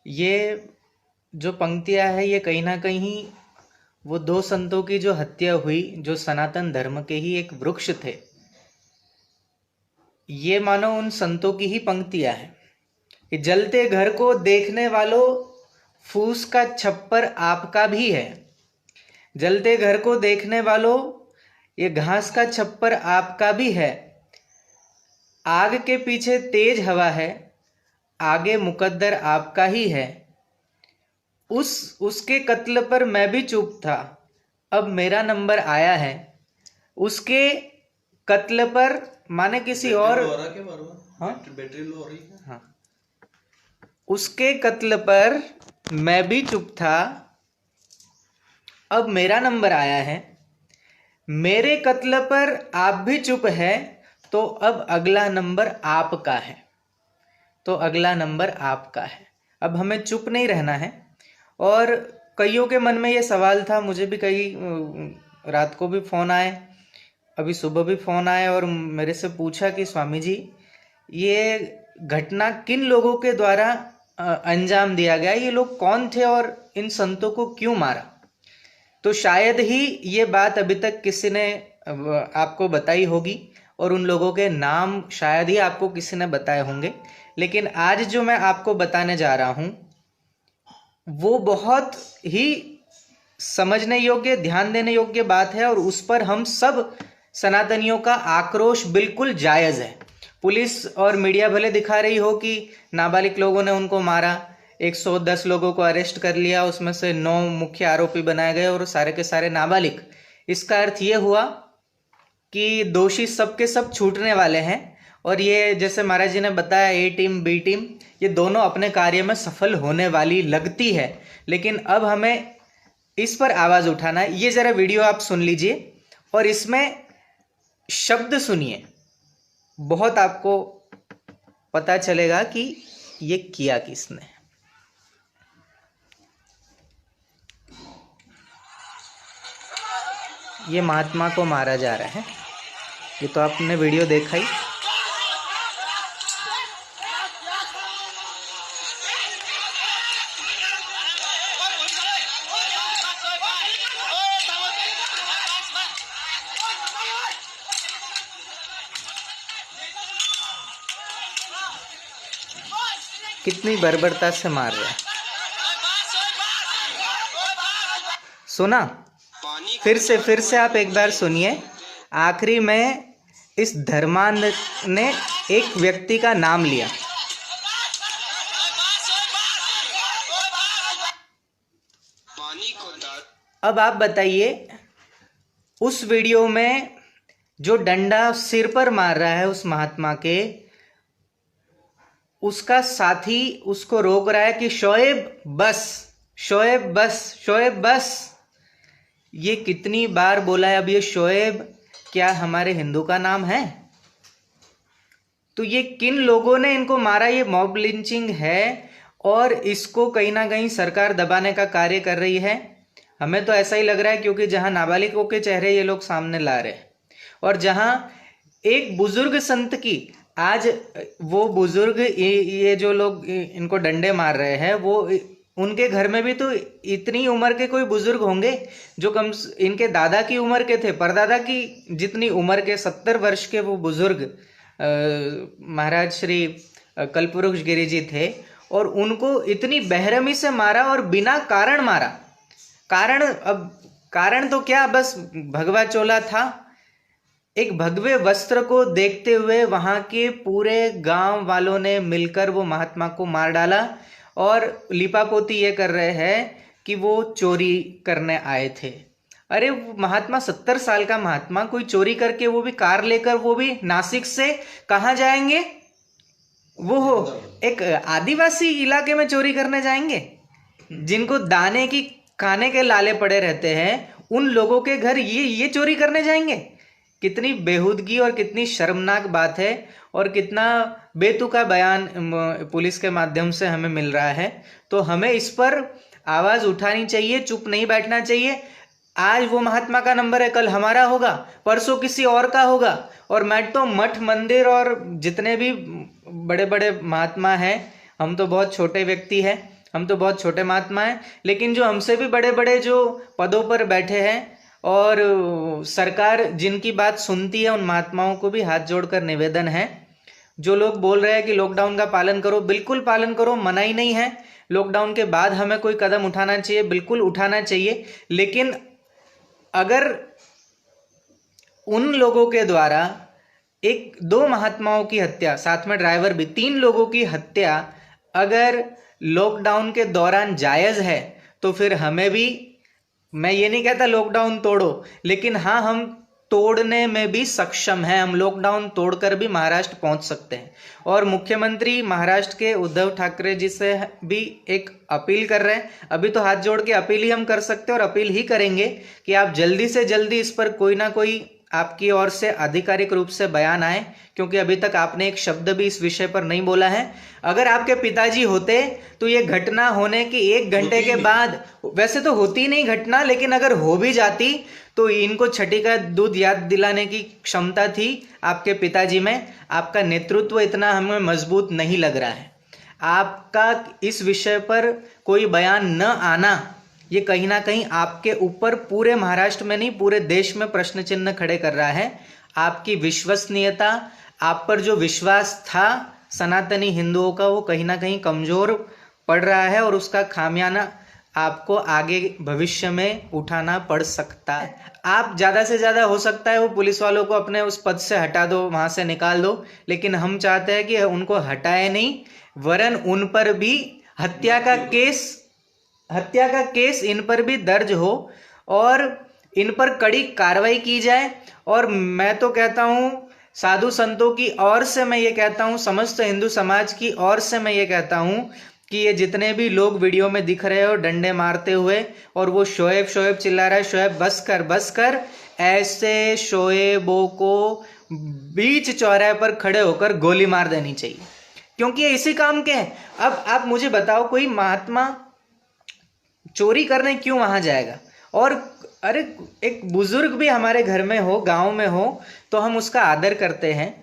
ये जो पंक्तियां है ये कहीं ना कहीं वो दो संतों की जो हत्या हुई, जो सनातन धर्म के ही एक वृक्ष थे, ये मानो उन संतों की ही पंक्तियां हैं कि जलते घर को देखने वालों, फूस का छप्पर आपका भी है। जलते घर को देखने वालों, ये घास का छप्पर आपका भी है। आग के पीछे तेज हवा है, आगे मुकद्दर आपका ही है। उसके कत्ल पर मैं भी चुप था, अब मेरा नंबर आया है। उसके कत्ल पर माने किसी और, हाँ बैटरी लो हो रही है, हाँ। उसके कत्ल पर मैं भी चुप था, अब मेरा नंबर आया है। मेरे कत्ल पर आप भी चुप है, तो अब अगला नंबर आपका है। तो अगला नंबर आपका है। अब हमें चुप नहीं रहना है। और कईयों के मन में ये सवाल था, मुझे भी कई रात को भी फ़ोन आए, अभी सुबह भी फ़ोन आए और मेरे से पूछा कि स्वामी जी ये घटना किन लोगों के द्वारा अंजाम दिया गया, ये लोग कौन थे और इन संतों को क्यों मारा। तो शायद ही ये बात अभी तक किसी ने आपको बताई होगी और उन लोगों के नाम शायद ही आपको किसी ने बताए होंगे। लेकिन आज जो मैं आपको बताने जा रहा हूँ वो बहुत ही समझने योग्य, ध्यान देने योग्य बात है और उस पर हम सब सनातनियों का आक्रोश बिल्कुल जायज़ है। पुलिस और मीडिया भले दिखा रही हो कि नाबालिग लोगों ने उनको मारा, 110 लोगों को अरेस्ट कर लिया, उसमें से 9 मुख्य आरोपी बनाए गए और सारे के सारे नाबालिग। इसका अर्थ ये हुआ कि दोषी सब के सब छूटने वाले हैं। और ये जैसे महाराज जी ने बताया, ए टीम बी टीम ये दोनों अपने कार्य में सफल होने वाली लगती है। लेकिन अब हमें इस पर आवाज़ उठाना है। ये ज़रा वीडियो आप सुन लीजिए और इसमें शब्द सुनिए, बहुत आपको पता चलेगा कि ये किया किसने। ये महात्मा को मारा जा रहा है, ये तो आपने वीडियो देखा ही। कितनी बर्बरता से मार रहा है, सुना? फिर से आप एक बार सुनिए। आखिरी में इस धर्मांध ने एक व्यक्ति का नाम लिया। अब आप बताइए, उस वीडियो में जो डंडा सिर पर मार रहा है उस महात्मा के, उसका साथी उसको रोक रहा है कि शोएब बस, शोएब बस, शोएब बस। ये कितनी बार बोला है अब ये शोएब क्या हमारे हिंदू का नाम है? तो ये किन लोगों ने इनको मारा? ये मॉब लिंचिंग है और इसको कहीं ना कहीं सरकार दबाने का कार्य कर रही है। हमें तो ऐसा ही लग रहा है, क्योंकि जहां नाबालिगों के चेहरे ये लोग सामने ला रहे हैं और जहां एक बुजुर्ग संत की, आज वो बुजुर्ग, ये जो लोग इनको डंडे मार रहे हैं, वो उनके घर में भी तो इतनी उम्र के कोई बुजुर्ग होंगे जो कम इनके दादा की उम्र के थे, परदादा की जितनी उम्र के, 70 वर्ष के वो बुजुर्ग महाराज श्री कल्पवृक्ष गिरी जी थे और उनको इतनी बेरहमी से मारा और बिना कारण मारा। कारण, अब कारण तो क्या, बस भगवा चोला था। एक भगवे वस्त्र को देखते हुए वहां के पूरे गांव वालों ने मिलकर वो महात्मा को मार डाला और लिपापोती ये कर रहे हैं कि वो चोरी करने आए थे। अरे महात्मा, 70 साल का महात्मा, कोई चोरी करके, वो भी कार लेकर, वो भी नासिक से, कहाँ जाएंगे? वो हो एक आदिवासी इलाके में चोरी करने जाएंगे? जिनको दाने की खाने के लाले पड़े रहते हैं, उन लोगों के घर ये चोरी करने जाएंगे? कितनी बेहूदगी और कितनी शर्मनाक बात है और कितना बेतुका बयान पुलिस के माध्यम से हमें मिल रहा है। तो हमें इस पर आवाज़ उठानी चाहिए, चुप नहीं बैठना चाहिए। आज वो महात्मा का नंबर है, कल हमारा होगा, परसों किसी और का होगा। और मैं तो मठ मंदिर और जितने भी बड़े बड़े महात्मा हैं, हम तो बहुत छोटे व्यक्ति हैं, हम तो बहुत छोटे महात्मा हैं, लेकिन जो हमसे भी बड़े बड़े जो पदों पर बैठे हैं और सरकार जिनकी बात सुनती है, उन महात्माओं को भी हाथ जोड़कर निवेदन है, जो लोग बोल रहे हैं कि लॉकडाउन का पालन करो, बिल्कुल पालन करो, मना ही नहीं है। लॉकडाउन के बाद हमें कोई कदम उठाना चाहिए, बिल्कुल उठाना चाहिए, लेकिन अगर उन लोगों के द्वारा एक दो महात्माओं की हत्या, साथ में ड्राइवर भी, 3 लोगों की हत्या अगर लॉकडाउन के दौरान जायज़ है, तो फिर हमें भी, मैं ये नहीं कहता लॉकडाउन तोड़ो, लेकिन हाँ, हम तोड़ने में भी सक्षम हैं। हम लॉकडाउन तोड़कर भी महाराष्ट्र पहुंच सकते हैं। और मुख्यमंत्री महाराष्ट्र के उद्धव ठाकरे जी से भी एक अपील कर रहे हैं। अभी तो हाथ जोड़ के अपील ही हम कर सकते हैं और अपील ही करेंगे कि आप जल्दी से जल्दी इस पर कोई ना कोई आपकी ओर से आधिकारिक रूप से बयान आए, क्योंकि अभी तक आपने एक शब्द भी इस विषय पर नहीं बोला है। अगर आपके पिताजी होते तो ये घटना होने के 1 घंटे के बाद, वैसे तो होती नहीं घटना, लेकिन अगर हो भी जाती तो इनको छठी का दूध याद दिलाने की क्षमता थी आपके पिताजी में। आपका नेतृत्व इतना हमें मजबूत नहीं लग रहा है। आपका इस विषय पर कोई बयान न आना, ये कहीं ना कहीं आपके ऊपर, पूरे महाराष्ट्र में नहीं पूरे देश में प्रश्न चिन्ह खड़े कर रहा है। आपकी विश्वसनीयता, आप पर जो विश्वास था सनातनी हिंदुओं का, वो कहीं ना कहीं कमजोर पड़ रहा है और उसका खामियाना आपको आगे भविष्य में उठाना पड़ सकता है। आप ज़्यादा से ज़्यादा हो सकता है वो पुलिस वालों को अपने उस पद से हटा दो, वहाँ से निकाल दो, लेकिन हम चाहते हैं कि उनको हटाए नहीं, वरन उन पर भी हत्या का केस इन पर भी दर्ज हो और इन पर कड़ी कार्रवाई की जाए। और मैं तो कहता हूँ, साधु संतों की ओर से मैं ये कहता हूँ, समस्त हिंदू समाज की ओर से मैं ये कहता हूँ कि ये जितने भी लोग वीडियो में दिख रहे हो डंडे मारते हुए, और वो शोएब चिल्ला रहा है, शोएब बस कर, ऐसे शोएबों को बीच चौराहे पर खड़े होकर गोली मार देनी चाहिए, क्योंकि ये इसी काम के हैं। अब आप मुझे बताओ, कोई महात्मा चोरी करने क्यों वहां जाएगा? और अरे, एक बुजुर्ग भी हमारे घर में हो, गांव में हो, तो हम उसका आदर करते हैं।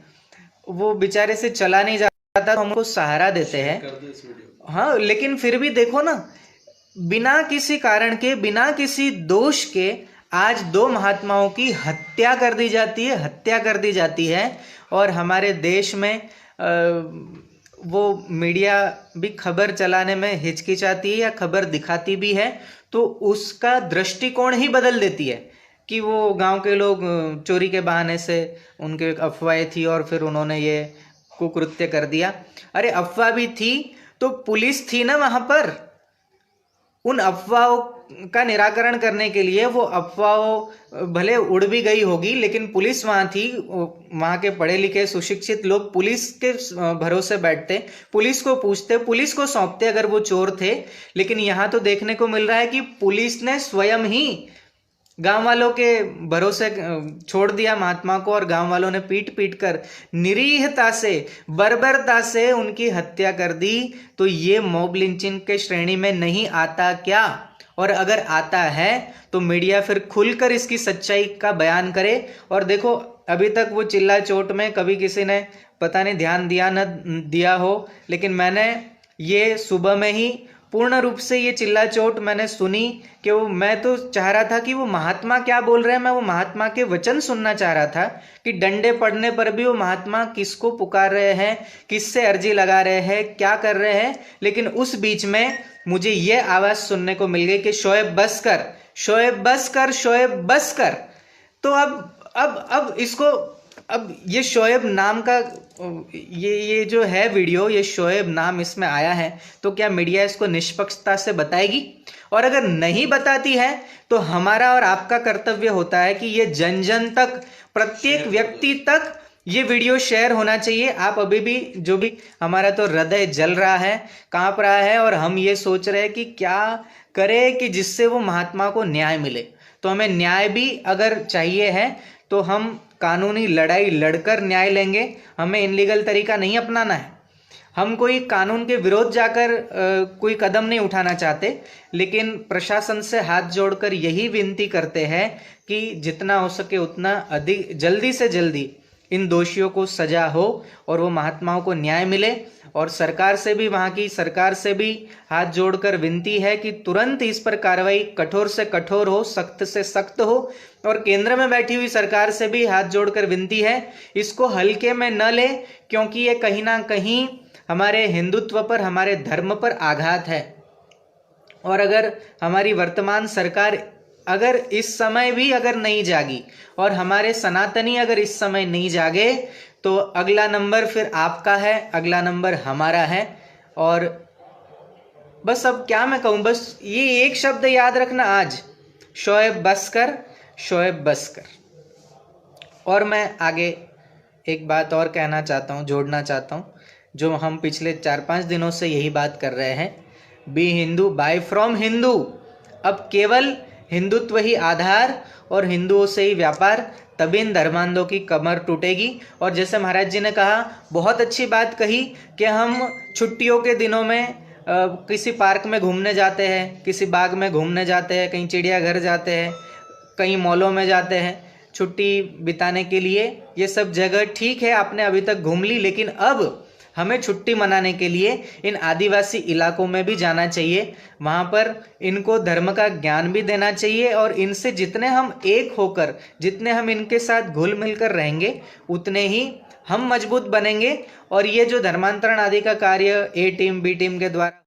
वो बेचारे से चला नहीं जाता तो हम उसको सहारा देते हैं। हाँ, लेकिन फिर भी देखो ना, बिना किसी कारण के, बिना किसी दोष के आज 2 महात्माओं की हत्या कर दी जाती है। और हमारे देश में वो मीडिया भी खबर चलाने में हिचकिचाती है या खबर दिखाती भी है, तो उसका दृष्टिकोण ही बदल देती है कि वो गांव के लोग चोरी के बहाने से, उनके अफवाहें थी और फिर उन्होंने ये कुकृत्य कर दिया। अरे, अफवाह भी थी तो पुलिस थी ना वहां पर। उन अफवाहों का निराकरण करने के लिए, वो अफवाहों भले उड़ भी गई होगी, लेकिन पुलिस वहां थी। वहां के पढ़े लिखे सुशिक्षित लोग पुलिस के भरोसे बैठते, पुलिस को पूछते, पुलिस को सौंपते अगर वो चोर थे। लेकिन यहाँ तो देखने को मिल रहा है कि पुलिस ने स्वयं ही गांव वालों के भरोसे छोड़ दिया महात्मा को, और गांव वालों ने पीट कर निरीहता से, बर्बरता से उनकी हत्या कर दी। तो ये मॉब लिंचिंग के श्रेणी में नहीं आता क्या? और अगर आता है तो मीडिया फिर खुलकर इसकी सच्चाई का बयान करे। और देखो, अभी तक वो चिल्ला चोट में कभी किसी ने पता नहीं ध्यान दिया न दिया हो, लेकिन मैंने ये सुबह में ही पूर्ण रूप से ये चिल्ला चोट मैंने सुनी कि मैं तो चाह रहा था कि वो महात्मा क्या बोल रहे हैं, मैं वो महात्मा के वचन सुनना चाह रहा था कि डंडे पड़ने पर भी वो महात्मा किसको पुकार रहे हैं, किससे अर्जी लगा रहे हैं, क्या कर रहे हैं। लेकिन उस बीच में मुझे ये आवाज़ सुनने को मिल गई कि शोएब बस कर। तो अब इसको, अब ये शोएब नाम का ये जो है वीडियो, ये शोएब नाम इसमें आया है, तो क्या मीडिया इसको निष्पक्षता से बताएगी? और अगर नहीं बताती है तो हमारा और आपका कर्तव्य होता है कि ये जन जन तक, प्रत्येक व्यक्ति तक ये वीडियो शेयर होना चाहिए। आप अभी भी, जो भी, हमारा तो हृदय जल रहा है, कांप रहा है, और हम ये सोच रहे हैं कि क्या करें कि जिससे वो महात्मा को न्याय मिले। तो हमें न्याय भी अगर चाहिए है तो हम कानूनी लड़ाई लड़कर न्याय लेंगे। हमें इनलीगल तरीका नहीं अपनाना है। हम कोई कानून के विरोध जाकर कोई कदम नहीं उठाना चाहते, लेकिन प्रशासन से हाथ जोड़कर यही विनती करते हैं कि जितना हो सके उतना अधिक जल्दी से जल्दी इन दोषियों को सजा हो और वो महात्माओं को न्याय मिले। और सरकार से भी, वहाँ की सरकार से भी हाथ जोड़कर विनती है कि तुरंत इस पर कार्रवाई कठोर से कठोर हो, सख्त से सख्त हो। और केंद्र में बैठी हुई सरकार से भी हाथ जोड़कर विनती है, इसको हल्के में न ले, क्योंकि ये कहीं ना कहीं हमारे हिंदुत्व पर, हमारे धर्म पर आघात है। और अगर हमारी वर्तमान सरकार अगर इस समय भी अगर नहीं जागी और हमारे सनातनी अगर इस समय नहीं जागे, तो अगला नंबर फिर आपका है, अगला नंबर हमारा है। और बस अब क्या मैं कहूँ, बस ये एक शब्द याद रखना आज, शोएब बस कर, शोएब बस कर। और मैं आगे एक बात और कहना चाहता हूँ, जोड़ना चाहता हूँ, जो हम पिछले 4-5 दिनों से यही बात कर रहे हैं, be Hindu by from Hindu. अब केवल हिंदुत्व ही आधार और हिंदुओं से ही व्यापार, तभी इन धर्मांधों की कमर टूटेगी। और जैसे महाराज जी ने कहा, बहुत अच्छी बात कही कि हम छुट्टियों के दिनों में किसी पार्क में घूमने जाते हैं, किसी बाग में घूमने जाते हैं, कहीं चिड़ियाघर जाते हैं, कहीं मॉलों में जाते हैं छुट्टी बिताने के लिए। ये सब जगह ठीक है, आपने अभी तक घूम ली, लेकिन अब हमें छुट्टी मनाने के लिए इन आदिवासी इलाकों में भी जाना चाहिए। वहाँ पर इनको धर्म का ज्ञान भी देना चाहिए, और इनसे जितने हम एक होकर, जितने हम इनके साथ घुल मिलकर रहेंगे, उतने ही हम मजबूत बनेंगे। और ये जो धर्मांतरण आदि का कार्य ए टीम बी टीम के द्वारा